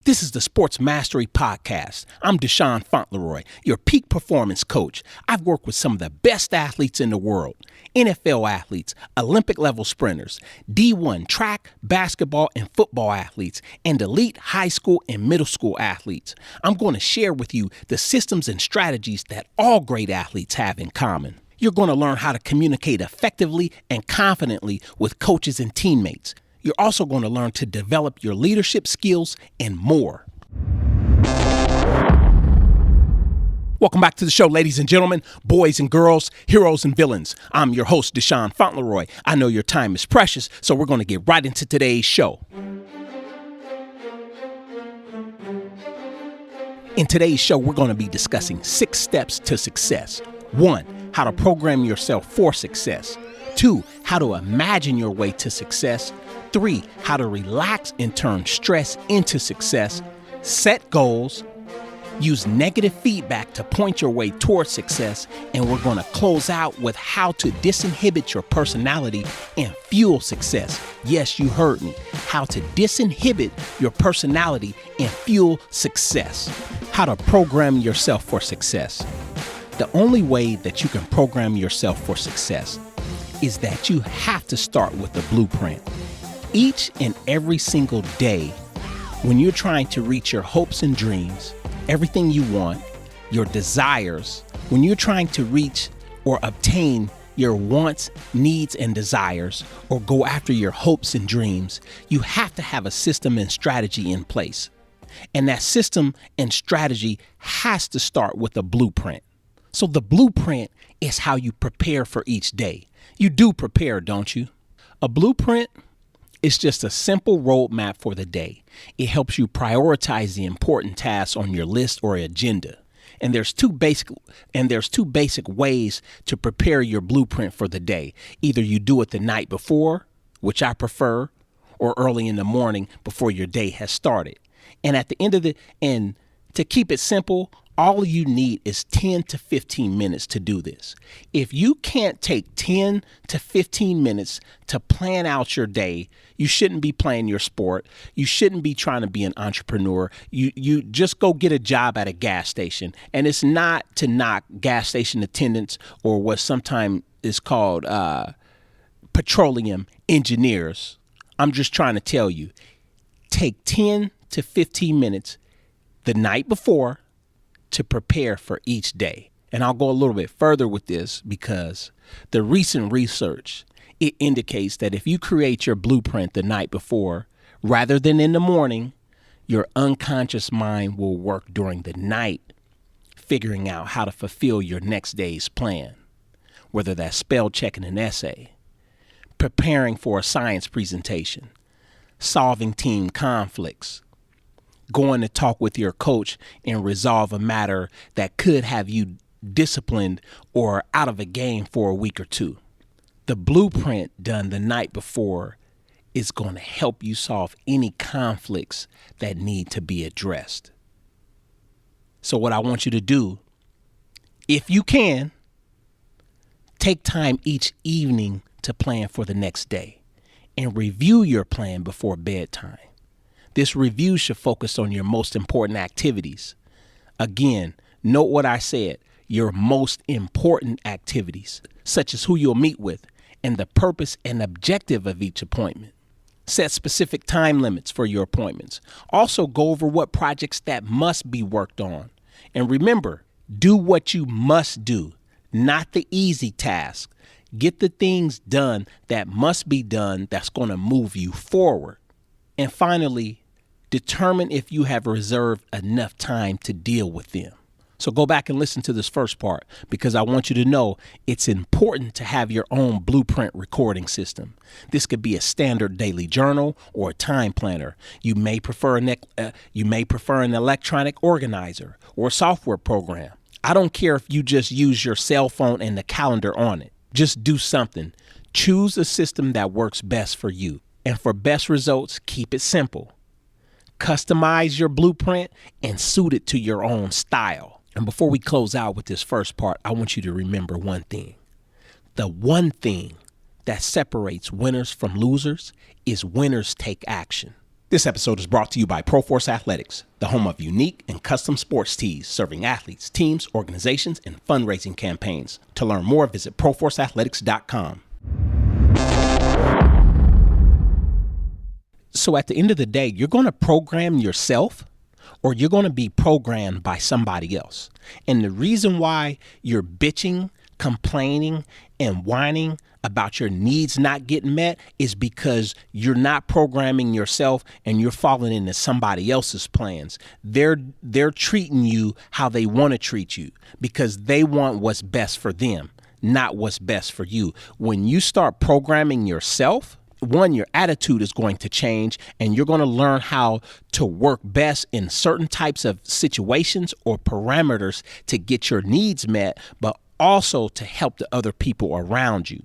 This is the Sports Mastery Podcast. I'm Deshaun Fauntleroy, your peak performance coach. I've worked with some of the best athletes in the world. NFL athletes, Olympic level sprinters, D1 track, basketball, and football athletes, and elite high school and middle school athletes. I'm going to share with you the systems and strategies that all great athletes have in common. You're going to learn how to communicate effectively and confidently with coaches and teammates. You're also going to learn to develop your leadership skills and more. Welcome back to the show, ladies and gentlemen, boys and girls, heroes and villains. I'm your host, Deshaun Fauntleroy. I know your time is precious, so we're going to get right into today's show. In today's show, we're going to be discussing 6 steps to success. 1, how to program yourself for success. 2, how to imagine your way to success. 3, how to relax and turn stress into success. Set goals. Use negative feedback to point your way towards success. And we're going to close out with how to disinhibit your personality and fuel success. Yes, you heard me. How to disinhibit your personality and fuel success. How to program yourself for success. The only way that you can program yourself for success is that you have to start with a blueprint. Each and every single day, when you're trying to reach your hopes and dreams, everything you want, your desires, when you're trying to reach or obtain your wants, needs, and desires, or go after your hopes and dreams, you have to have a system and strategy in place. And that system and strategy has to start with a blueprint. So the blueprint is how you prepare for each day. You do prepare, don't you? A blueprint is just a simple roadmap for the day. It helps you prioritize the important tasks on your list or agenda. And there's two basic ways to prepare your blueprint for the day. Either you do it the night before, which I prefer, or early in the morning before your day has started. And at the end of to keep it simple, all you need is 10 to 15 minutes to do this. If you can't take 10 to 15 minutes to plan out your day, you shouldn't be playing your sport. You shouldn't be trying to be an entrepreneur. You just go get a job at a gas station. And it's not to knock gas station attendants or what sometimes is called petroleum engineers. I'm just trying to tell you, take 10 to 15 minutes the night before to prepare for each day. And I'll go a little bit further with this because the recent research, it indicates that if you create your blueprint the night before, rather than in the morning, your unconscious mind will work during the night, figuring out how to fulfill your next day's plan, whether that's spell checking an essay, preparing for a science presentation, solving team conflicts, going to talk with your coach and resolve a matter that could have you disciplined or out of a game for a week or two. The blueprint done the night before is going to help you solve any conflicts that need to be addressed. So what I want you to do, if you can, take time each evening to plan for the next day and review your plan before bedtime. This review should focus on your most important activities. Again, note what I said, your most important activities, such as who you'll meet with and the purpose and objective of each appointment. Set specific time limits for your appointments. Also go over what projects that must be worked on. And remember, do what you must do, not the easy task. Get the things done that must be done that's going to move you forward. And finally, determine if you have reserved enough time to deal with them. So go back and listen to this first part because I want you to know it's important to have your own blueprint recording system. This could be a standard daily journal or a time planner. You may prefer an electronic organizer or a software program. I don't care if you just use your cell phone and the calendar on it. Just do something. Choose a system that works best for you. And for best results, keep it simple. Customize your blueprint and suit it to your own style. And before we close out with this first part, I want you to remember one thing. The one thing that separates winners from losers is winners take action. This episode is brought to you by ProForce Athletics, the home of unique and custom sports tees serving athletes, teams, organizations, and fundraising campaigns. To learn more, visit ProForceAthletics.com. So at the end of the day, you're going to program yourself or you're going to be programmed by somebody else. And the reason why you're bitching, complaining, and whining about your needs not getting met is because you're not programming yourself and you're falling into somebody else's plans. They're treating you how they want to treat you because they want what's best for them, not what's best for you. When you start programming yourself, one, your attitude is going to change and you're going to learn how to work best in certain types of situations or parameters to get your needs met, but also to help the other people around you.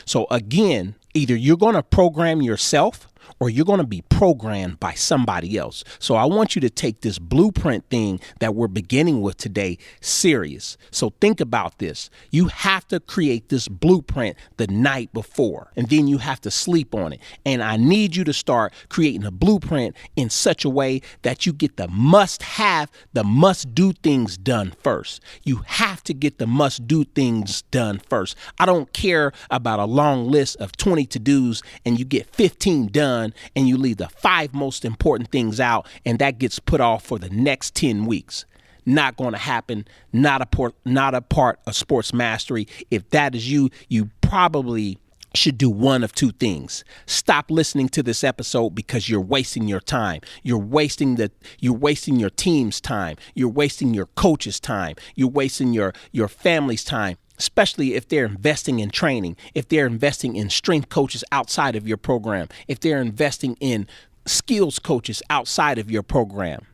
So again, either you're going to program yourself or you're going to be programmed by somebody else. So I want you to take this blueprint thing that we're beginning with today serious. So think about this. You have to create this blueprint the night before, and then you have to sleep on it. And I need you to start creating a blueprint in such a way that you get the must-have, the must-do things done first. You have to get the must-do things done first. I don't care about a long list of 20 to-dos and you get 15 done and you leave the 5 most important things out, and that gets put off for the next 10 weeks. Not going to happen. Not a part of sports mastery. If that is you, you probably should do one of two things. Stop listening to this episode because you're wasting your time. You're wasting your team's time. You're wasting your coach's time. You're wasting your family's time. Especially if they're investing in training, if they're investing in strength coaches outside of your program, if they're investing in skills coaches outside of your program.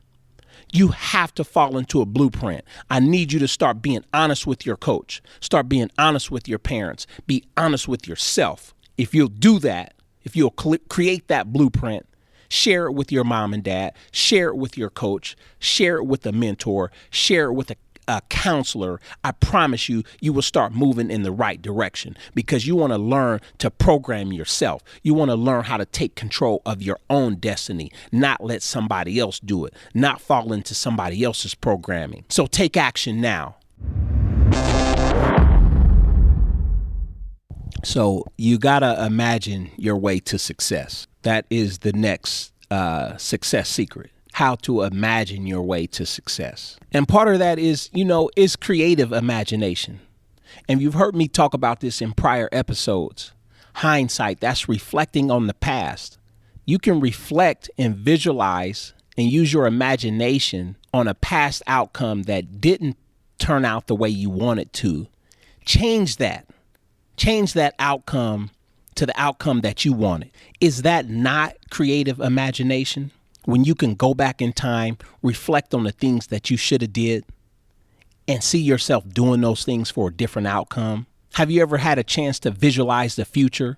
You have to fall into a blueprint. I need you to start being honest with your coach. Start being honest with your parents. Be honest with yourself. If you'll do that, if you'll create that blueprint, share it with your mom and dad, share it with your coach, share it with a mentor, share it with a counselor, I promise you will start moving in the right direction because you want to learn to program yourself. You want to learn how to take control of your own destiny, not let somebody else do it, not fall into somebody else's programming. So take action now. So you got to imagine your way to success. That is the next success secret. How to imagine your way to success. And part of that is creative imagination. And you've heard me talk about this in prior episodes. Hindsight, that's reflecting on the past. You can reflect and visualize and use your imagination on a past outcome that didn't turn out the way you wanted to. Change that outcome to the outcome that you wanted. Is that not creative imagination? When you can go back in time, reflect on the things that you should have did and see yourself doing those things for a different outcome. Have you ever had a chance to visualize the future?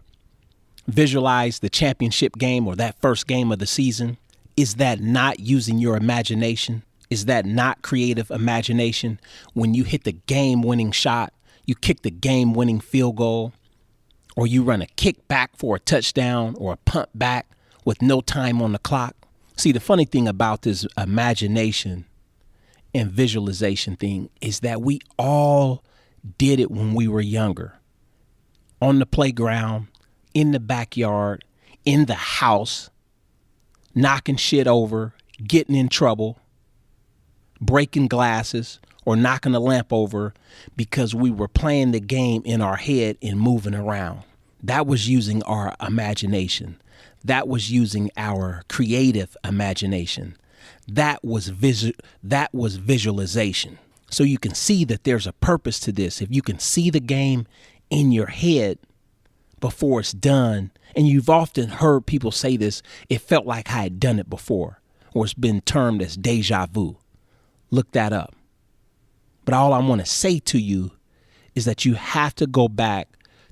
Visualize the championship game or that first game of the season? Is that not using your imagination? Is that not creative imagination? When you hit the game-winning shot, you kick the game-winning field goal, or you run a kick back for a touchdown or a punt back with no time on the clock? See, the funny thing about this imagination and visualization thing is that we all did it when we were younger. On the playground, in the backyard, in the house, knocking shit over, getting in trouble, breaking glasses, or knocking a lamp over because we were playing the game in our head and moving around. That was using our imagination. That was using our creative imagination. That was visualization. So you can see that there's a purpose to this. If you can see the game in your head before it's done, and you've often heard people say this, it felt like I had done it before, or it's been termed as deja vu. Look that up. But all I want to say to you is that you have to go back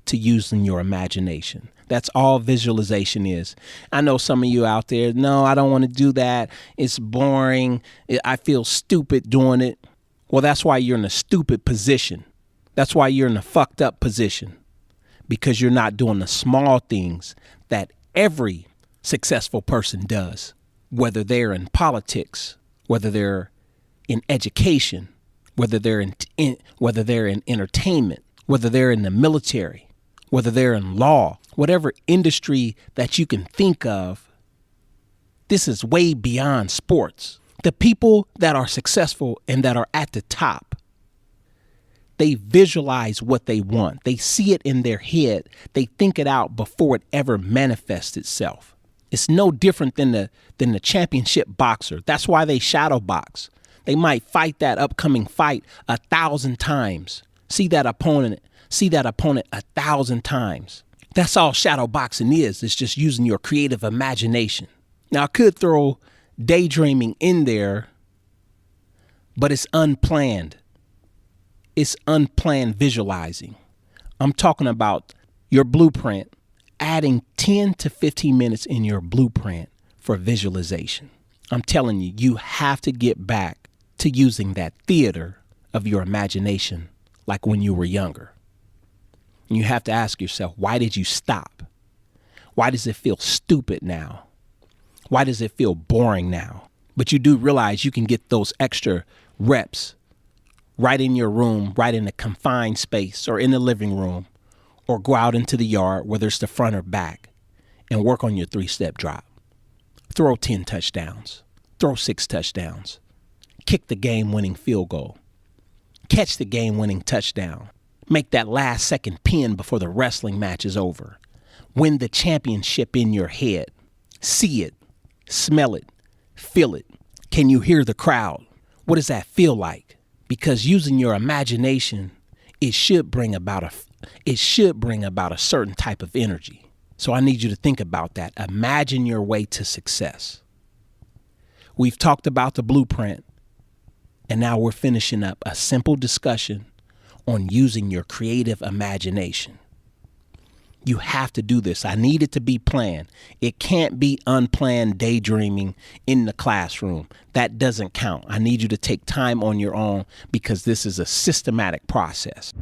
to using your imagination. That's all visualization is. I know some of you out there, no, I don't want to do that. It's boring. I feel stupid doing it. Well, that's why you're in a stupid position. That's why you're in a fucked up position, because you're not doing the small things that every successful person does. whether they're in politics, whether they're in education, whether they're in entertainment, whether they're in the military, whether they're in law, whatever industry that you can think of. This is way beyond sports. The people that are successful and that are at the top, they visualize what they want. They see it in their head. They think it out before it ever manifests itself. It's no different than the championship boxer. That's why they shadow box. They might fight that upcoming fight 1,000 times. See that opponent 1,000 times. That's all shadow boxing is. It's just using your creative imagination. Now, I could throw daydreaming in there, but it's unplanned. It's unplanned visualizing. I'm talking about your blueprint, adding 10 to 15 minutes in your blueprint for visualization. I'm telling you, you have to get back to using that theater of your imagination like when you were younger. And you have to ask yourself, why did you stop? Why does it feel stupid now? Why does it feel boring now? But you do realize you can get those extra reps right in your room, right in a confined space or in the living room, or go out into the yard, whether it's the front or back, and work on your 3-step drop. Throw 10 touchdowns, throw 6 touchdowns, kick the game-winning field goal, catch the game-winning touchdown, make that last second pin before the wrestling match is over, win the championship in your head, see it, smell it, feel it. Can you hear the crowd? What does that feel like? Because using your imagination, it should bring about a certain type of energy. So I need you to think about that. Imagine your way to success. We've talked about the blueprint, and now we're finishing up a simple discussion on using your creative imagination. You have to do this. I need it to be planned. It can't be unplanned daydreaming in the classroom. That doesn't count. I need you to take time on your own because this is a systematic process.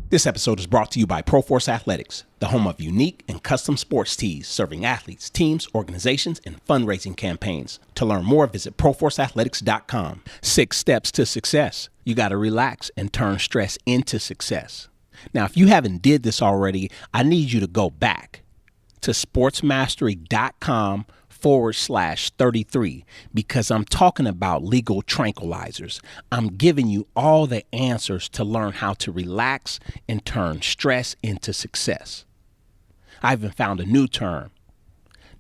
This episode is brought to you by ProForce Athletics, the home of unique and custom sports tees serving athletes, teams, organizations, and fundraising campaigns. To learn more, visit ProForceAthletics.com. 6 steps to success. You got to relax and turn stress into success. Now, if you haven't did this already, I need you to go back to sportsmastery.com/33 because I'm talking about legal tranquilizers. I'm giving you all the answers to learn how to relax and turn stress into success. I even found a new term,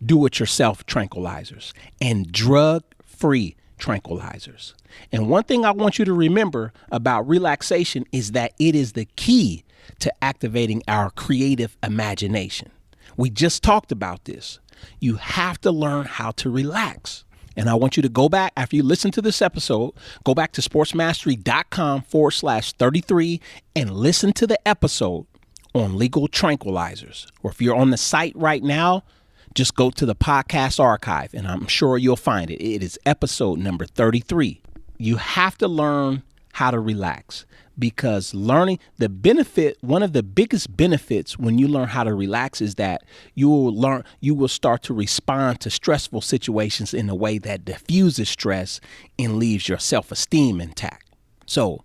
do-it-yourself tranquilizers and drug-free tranquilizers. And one thing I want you to remember about relaxation is that it is the key to activating our creative imagination. We just talked about this. You have to learn how to relax. And I want you to go back after you listen to this episode, go back to sportsmastery.com/33 and listen to the episode on legal tranquilizers. Or if you're on the site right now, just go to the podcast archive and I'm sure you'll find it. It is episode number 33. You have to learn how to relax because one of the biggest benefits when you learn how to relax is that you will start to respond to stressful situations in a way that diffuses stress and leaves your self-esteem intact. So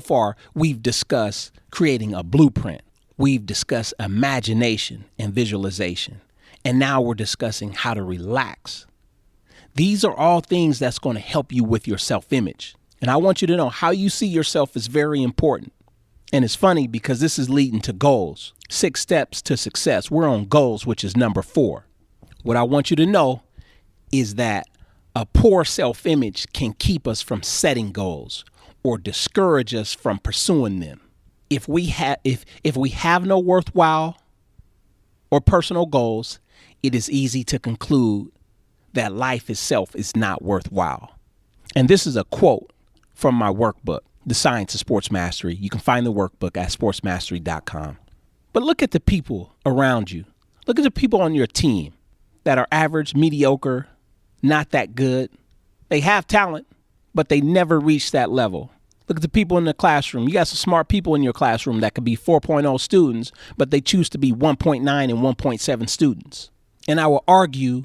far we've discussed creating a blueprint. We've discussed imagination and visualization. And now we're discussing how to relax. These are all things that's going to help you with your self-image. And I want you to know how you see yourself is very important. And it's funny because this is leading to goals. 6 steps to success. We're on goals, which is number 4. What I want you to know is that a poor self-image can keep us from setting goals or discourage us from pursuing them. If we have no worthwhile or personal goals, it is easy to conclude that life itself is not worthwhile. And this is a quote from my workbook, The Science of Sports Mastery. You can find the workbook at sportsmastery.com. But look at the people around you. Look at the people on your team that are average, mediocre, not that good. They have talent, but they never reach that level. Look at the people in the classroom. You got some smart people in your classroom that could be 4.0 students, but they choose to be 1.9 and 1.7 students. And I will argue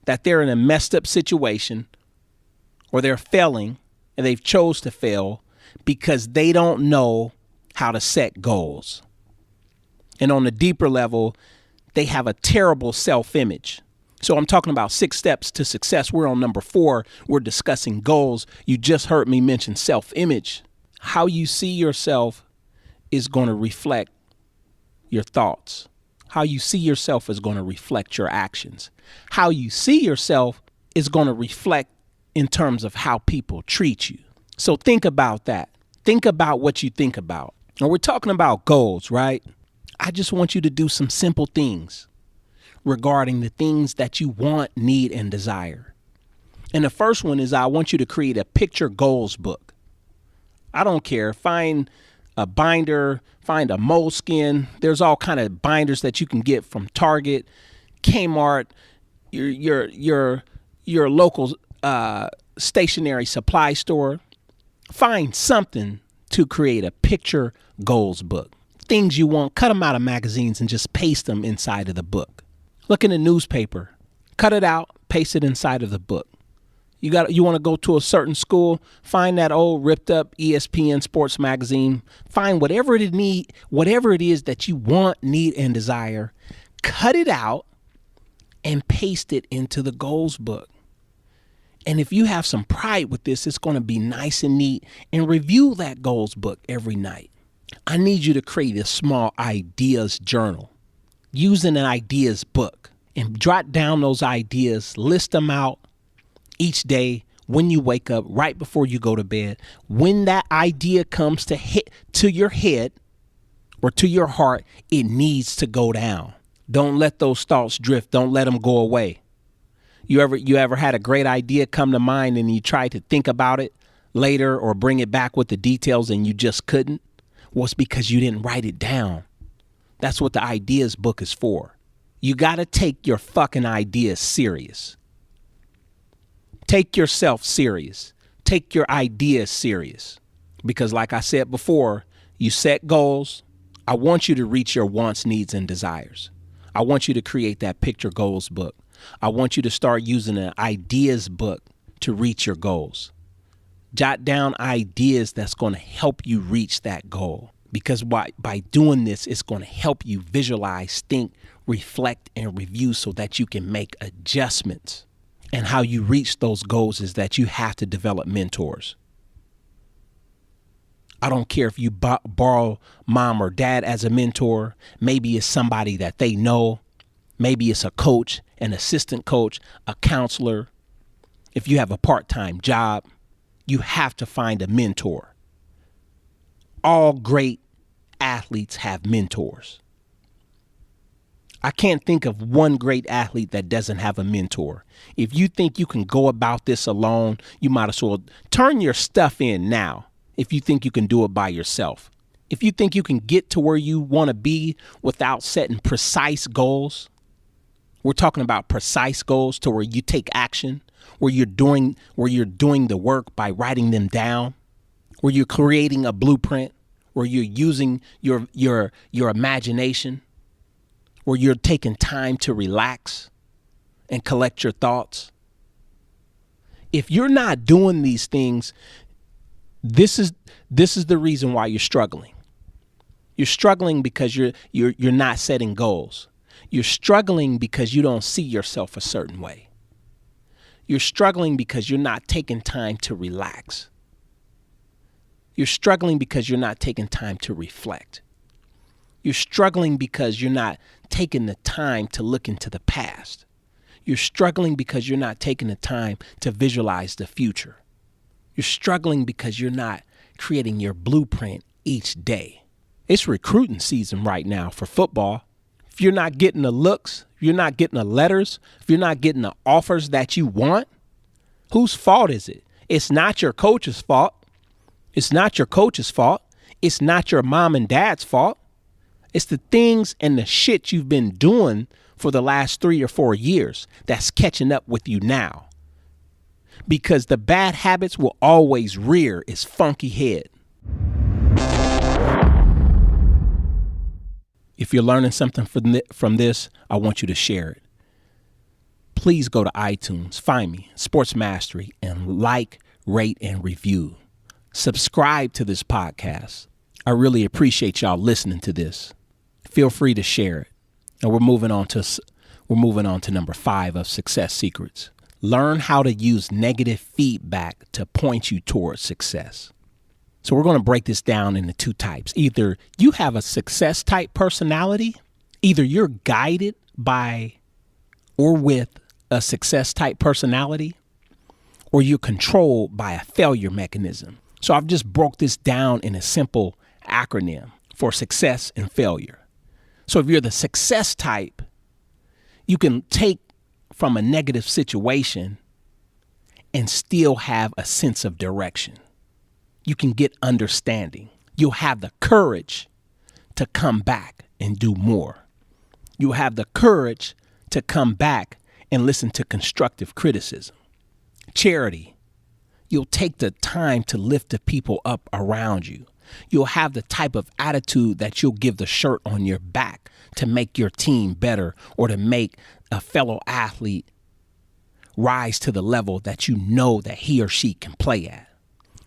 that they're in a messed up situation or they're failing and they've chose to fail because they don't know how to set goals. And on a deeper level, they have a terrible self-image. So I'm talking about 6 steps to success. We're on number 4. We're discussing goals. You just heard me mention self-image. How you see yourself is going to reflect your thoughts. How you see yourself is going to reflect your actions. How you see yourself is going to reflect in terms of how people treat you. So think about that. Think about what you think about. And we're talking about goals, right? I just want you to do some simple things regarding the things that you want, need, and desire. And the first one is I want you to create a picture goals book. I don't care. Find a binder, find a moleskin. There's all kind of binders that you can get from Target, Kmart, your local stationary supply store. Find something to create a picture goals book. Things you want, cut them out of magazines and just paste them inside of the book. Look in the newspaper, cut it out, paste it inside of the book. You want to go to a certain school, find that old ripped up ESPN sports magazine, find whatever it is that you want, need, and desire, cut it out and paste it into the goals book. And if you have some pride with this, it's going to be nice and neat, and review that goals book every night. I need you to create a small ideas journal using an ideas book and jot down those ideas, list them out each day when you wake up, right before you go to bed. When that idea comes to your head or to your heart, it needs to go down. Don't let those thoughts drift. Don't let them go away. You ever had a great idea come to mind and you tried to think about it later or bring it back with the details and you just couldn't? Well, it's because you didn't write it down. That's what the ideas book is for. You got to take your fucking ideas serious. Take yourself serious. Take your ideas serious. Because like I said before, you set goals. I want you to reach your wants, needs, and desires. I want you to create that picture goals book. I want you to start using an ideas book to reach your goals. Jot down ideas that's going to help you reach that goal. Because by doing this, it's going to help you visualize, think, reflect, and review so that you can make adjustments. And how you reach those goals is that you have to develop mentors. I don't care if you borrow mom or dad as a mentor. Maybe it's somebody that they know. Maybe it's a coach, an assistant coach, a counselor. If you have a part-time job, you have to find a mentor. All great athletes have mentors. I can't think of one great athlete that doesn't have a mentor. If you think you can go about this alone, you might as well turn your stuff in now if you think you can do it by yourself. If you think you can get to where you want to be without setting precise goals, we're talking about precise goals to where you take action, where you're doing the work by writing them down, where you're creating a blueprint, where you're using your imagination, where you're taking time to relax and collect your thoughts. If you're not doing these things, this is the reason why you're struggling. You're struggling because you're not setting goals. You're struggling because you don't see yourself a certain way. You're struggling because you're not taking time to relax. You're struggling because you're not taking time to reflect. You're struggling because you're not taking the time to look into the past. You're struggling because you're not taking the time to visualize the future. You're struggling because you're not creating your blueprint each day. It's recruiting season right now for football. If you're not getting the looks, if you're not getting the letters, if you're not getting the offers that you want, whose fault is it? It's not your coach's fault. It's not your coach's fault. It's not your mom and dad's fault. It's the things and the shit you've been doing for the last 3 or 4 years that's catching up with you now. Because the bad habits will always rear its funky head. If you're learning something from this, I want you to share it. please go to iTunes, find me, Sports Mastery, and like, rate, and review. Subscribe to this podcast. I really appreciate y'all listening to this. Feel free to share it. And we're moving on to number 5 of success secrets. Learn how to use negative feedback to point you towards success. So we're going to break this down into 2 types. Either you have a success type personality, either you're guided by or with a success type personality, or you're controlled by a failure mechanism. So I've just broke this down in a simple acronym for success and failure. So if you're the success type, you can take from a negative situation and still have a sense of direction. You can get understanding. You'll have the courage to come back and do more. You'll have the courage to come back and listen to constructive criticism. Charity. You'll take the time to lift the people up around you. You'll have the type of attitude that you'll give the shirt on your back to make your team better or to make a fellow athlete rise to the level that you know that he or she can play at.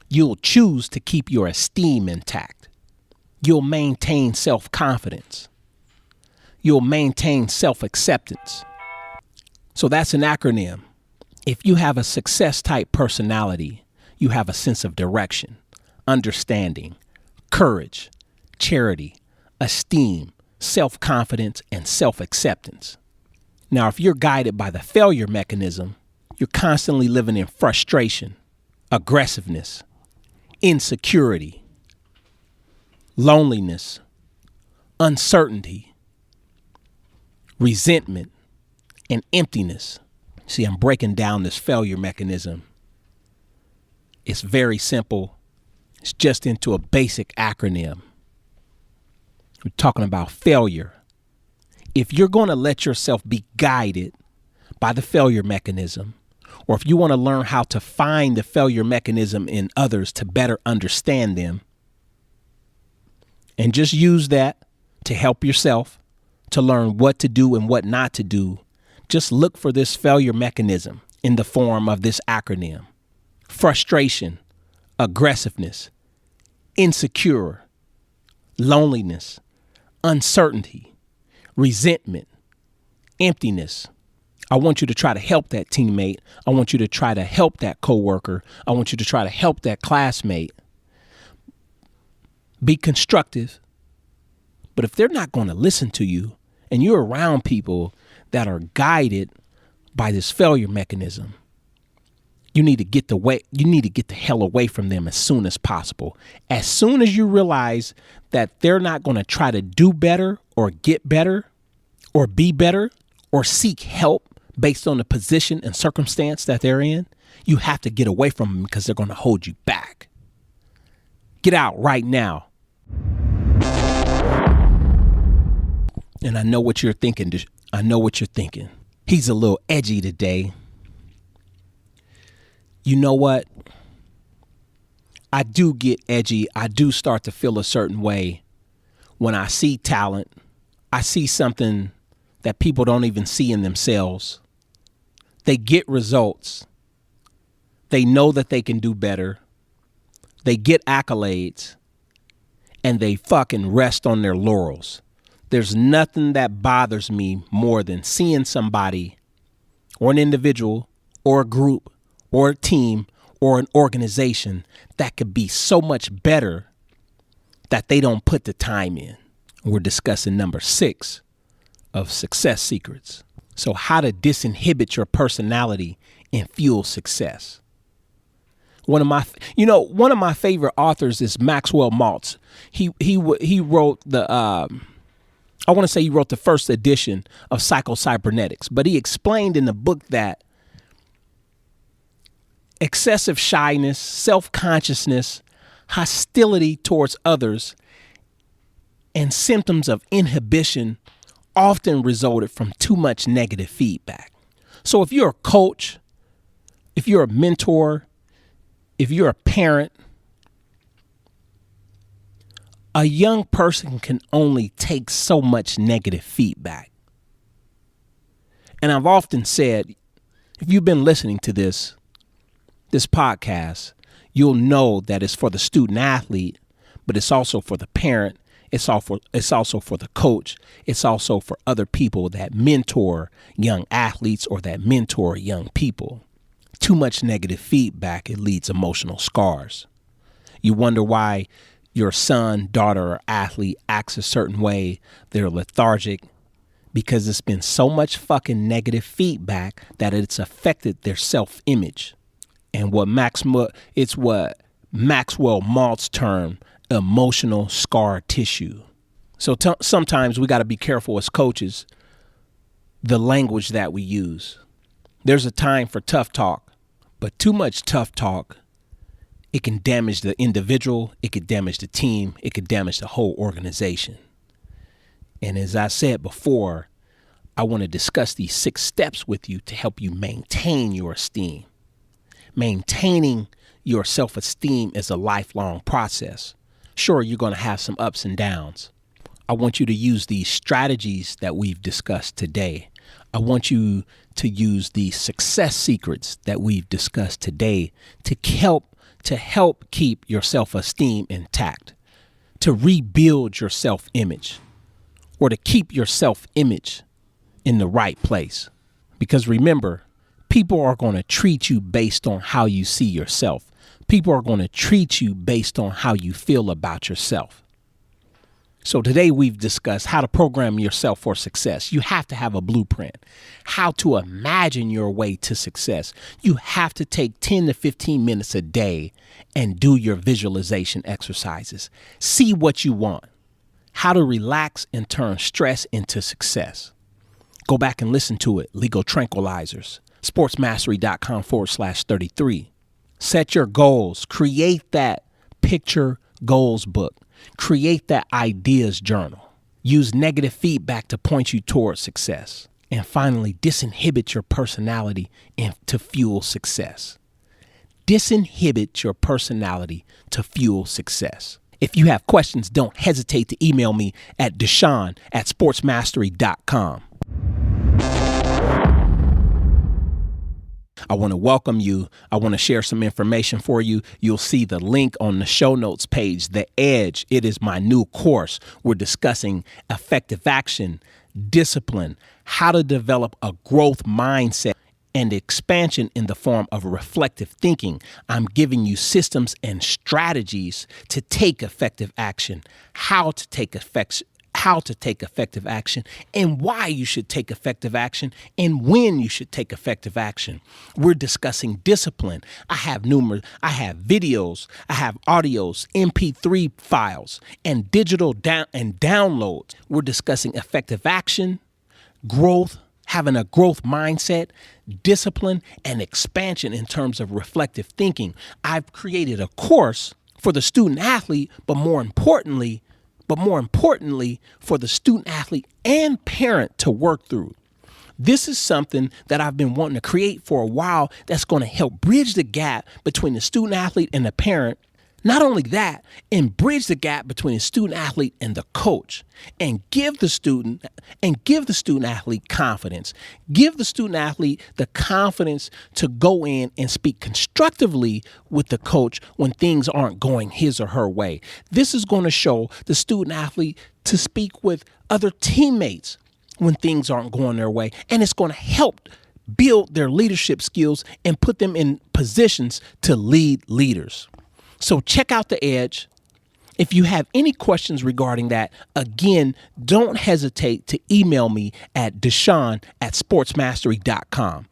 You'll choose to keep your esteem intact. You'll maintain self-confidence. You'll maintain self-acceptance. So that's an acronym. If you have a success type personality, you have a sense of direction, understanding, courage, charity, esteem, self-confidence, and self-acceptance. Now, if you're guided by the failure mechanism, you're constantly living in frustration, aggressiveness, insecurity, loneliness, uncertainty, resentment, and emptiness. See, I'm breaking down this failure mechanism. It's very simple. It's just into a basic acronym. We're talking about failure. If you're going to let yourself be guided by the failure mechanism, or if you want to learn how to find the failure mechanism in others to better understand them, and just use that to help yourself to learn what to do and what not to do, just look for this failure mechanism in the form of this acronym: frustration, aggressiveness, insecure, loneliness, uncertainty, resentment, emptiness. I want you to try to help that teammate. I want you to try to help that coworker. I want you to try to help that classmate. Be constructive. But if they're not going to listen to you and you're around people that are guided by this failure mechanism, you need to get the hell away from them as soon as possible. As soon as you realize that they're not going to try to do better or get better or be better or seek help based on the position and circumstance that they're in, you have to get away from them because they're going to hold you back. Get out right now. And I know what you're thinking. He's a little edgy today. You know what? I do get edgy. I do start to feel a certain way when I see talent. I see something that people don't even see in themselves. They get results. They know that they can do better. They get accolades. And they fucking rest on their laurels. There's nothing that bothers me more than seeing somebody or an individual or a group or a team or an organization that could be so much better that they don't put the time in. We're discussing number 6 of success secrets. So how to disinhibit your personality and fuel success. One of my favorite authors is Maxwell Maltz. He wrote he wrote the first edition of Psycho-Cybernetics, but he explained in the book that excessive shyness, self-consciousness, hostility towards others, and symptoms of inhibition often resulted from too much negative feedback. So if you're a coach, if you're a mentor, if you're a parent, a young person can only take so much negative feedback. And I've often said, if you've been listening to this podcast, you'll know that it's for the student athlete, but it's also for the parent. It's also for the coach. It's also for other people that mentor young athletes or that mentor young people. Too much negative feedback, it leads emotional scars. You wonder why your son, daughter, or athlete acts a certain way. They're lethargic because it's been so much fucking negative feedback that it's affected their self-image. And what Maxwell Maltz termed emotional scar tissue. So sometimes we got to be careful as coaches, the language that we use. There's a time for tough talk, but too much tough talk, it can damage the individual, it could damage the team, it could damage the whole organization. And as I said before, I want to discuss these 6 steps with you to help you maintain your esteem. Maintaining your self-esteem is a lifelong process. Sure, you're going to have some ups and downs. I want you to use these strategies that we've discussed today. I want you to use the success secrets that we've discussed today to help keep your self-esteem intact, to rebuild your self-image, or to keep your self-image in the right place. Because remember, people are going to treat you based on how you see yourself. People are going to treat you based on how you feel about yourself. So today we've discussed how to program yourself for success. You have to have a blueprint, how to imagine your way to success. You have to take 10 to 15 minutes a day and do your visualization exercises. See what you want, how to relax and turn stress into success. Go back and listen to it. Legal Tranquilizers, sportsmastery.com/33. Set your goals. Create that picture goals book. Create that ideas journal. Use negative feedback to point you towards success. And finally, disinhibit your personality to fuel success. Disinhibit your personality to fuel success. If you have questions, don't hesitate to email me at deshaun@sportsmastery.com. I want to welcome you. I want to share some information for you. You'll see the link on the show notes page, The Edge. It is my new course. We're discussing effective action, discipline, how to develop a growth mindset, and expansion in the form of reflective thinking. I'm giving you systems and strategies to take effective action, how to take effective action, and why you should take effective action, and when you should take effective action. We're discussing discipline. I have videos, I have audios, MP3 files, and digital downloads. We're discussing effective action, growth, having a growth mindset, discipline, and expansion in terms of reflective thinking. I've created a course for the student athlete, but more importantly, for the student athlete and parent to work through. This is something that I've been wanting to create for a while that's going to help bridge the gap between the student athlete and the parent. Not only that, and bridge the gap between the student athlete and the coach, and give the student athlete confidence. Give the student athlete the confidence to go in and speak constructively with the coach when things aren't going his or her way. This is going to show the student athlete to speak with other teammates when things aren't going their way, and it's going to help build their leadership skills and put them in positions to lead leaders. So check out The Edge. If you have any questions regarding that, again, don't hesitate to email me at deshaun@sportsmastery.com.